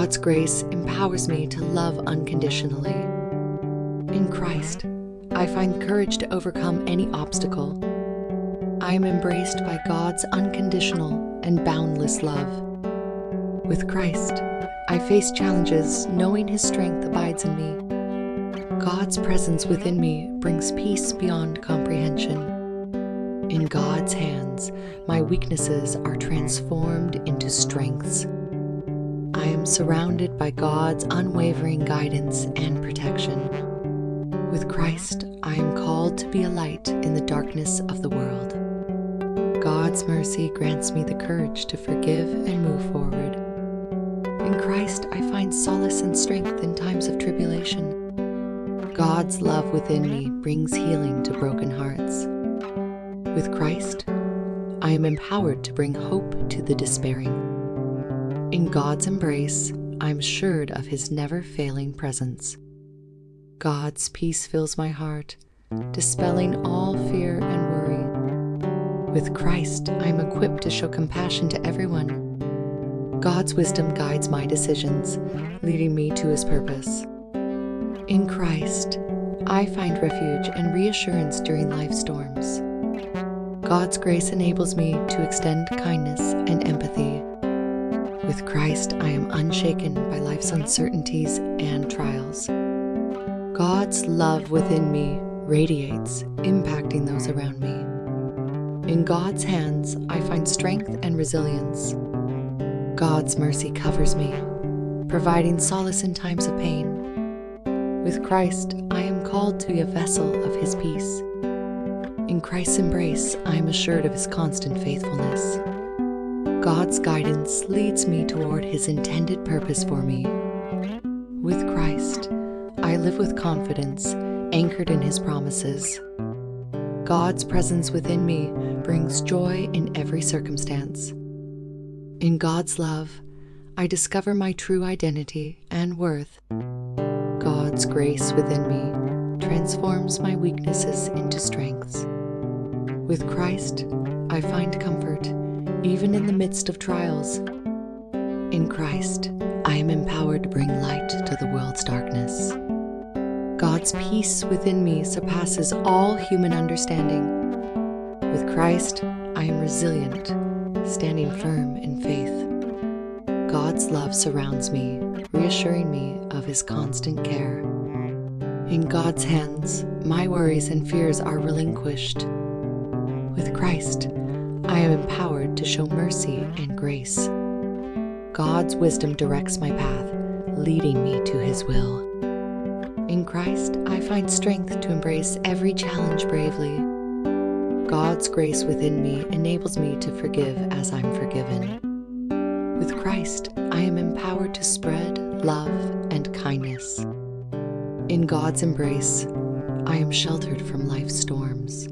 God's grace empowers me to love unconditionally. In Christ, I find courage to overcome any obstacle. I am embraced by God's unconditional and boundless love. With Christ, I face challenges knowing His strength abides in me. God's presence within me brings peace beyond comprehension. In God's hands, my weaknesses are transformed into strengths. I am surrounded by God's unwavering guidance and protection. With Christ, I am called to be a light in the darkness of the world. God's mercy grants me the courage to forgive and move forward. In Christ, I find solace and strength in times of tribulation. God's love within me brings healing to broken hearts. With Christ, I am empowered to bring hope to the despairing. In God's embrace, I am assured of His never-failing presence. God's peace fills my heart, dispelling all fear and worry. With Christ, I am equipped to show compassion to everyone. God's wisdom guides my decisions, leading me to His purpose. In Christ, I find refuge and reassurance during life's storms. God's grace enables me to extend kindness and empathy. With Christ, I am unshaken by life's uncertainties and trials. God's love within me radiates, impacting those around me. In God's hands, I find strength and resilience. God's mercy covers me, providing solace in times of pain. With Christ, I am called to be a vessel of His peace. In Christ's embrace, I am assured of His constant faithfulness. God's guidance leads me toward His intended purpose for me. With Christ, I live with confidence, anchored in His promises. God's presence within me brings joy in every circumstance. In God's love, I discover my true identity and worth. God's grace within me transforms my weaknesses into strengths. With Christ, I find comfort, even in the midst of trials. In Christ, I am empowered to bring light to the world's darkness. God's peace within me surpasses all human understanding. With Christ, I am resilient, standing firm in faith. God's love surrounds me, reassuring me of His constant care. In God's hands, my worries and fears are relinquished. With Christ, I am empowered to show mercy and grace. God's wisdom directs my path, leading me to His will. In Christ, I find strength to embrace every challenge bravely. God's grace within me enables me to forgive as I'm forgiven. With Christ, I am empowered to spread love and kindness. In God's embrace, I am sheltered from life's storms.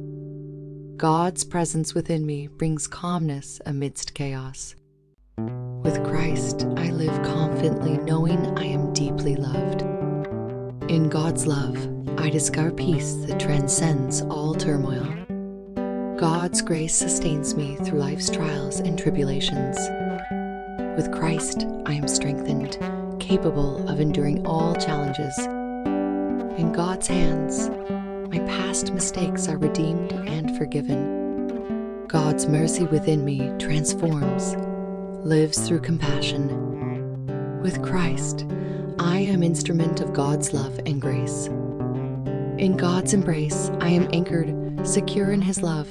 God's presence within me brings calmness amidst chaos. With Christ, I live confidently knowing I am deeply loved. In God's love, I discover peace that transcends all turmoil. God's grace sustains me through life's trials and tribulations. With Christ, I am strengthened, capable of enduring all challenges. In God's hands, my past mistakes are redeemed and forgiven. God's mercy within me transforms, lives through compassion. With Christ, I am instrument of God's love and grace. In God's embrace, I am anchored, secure in His love,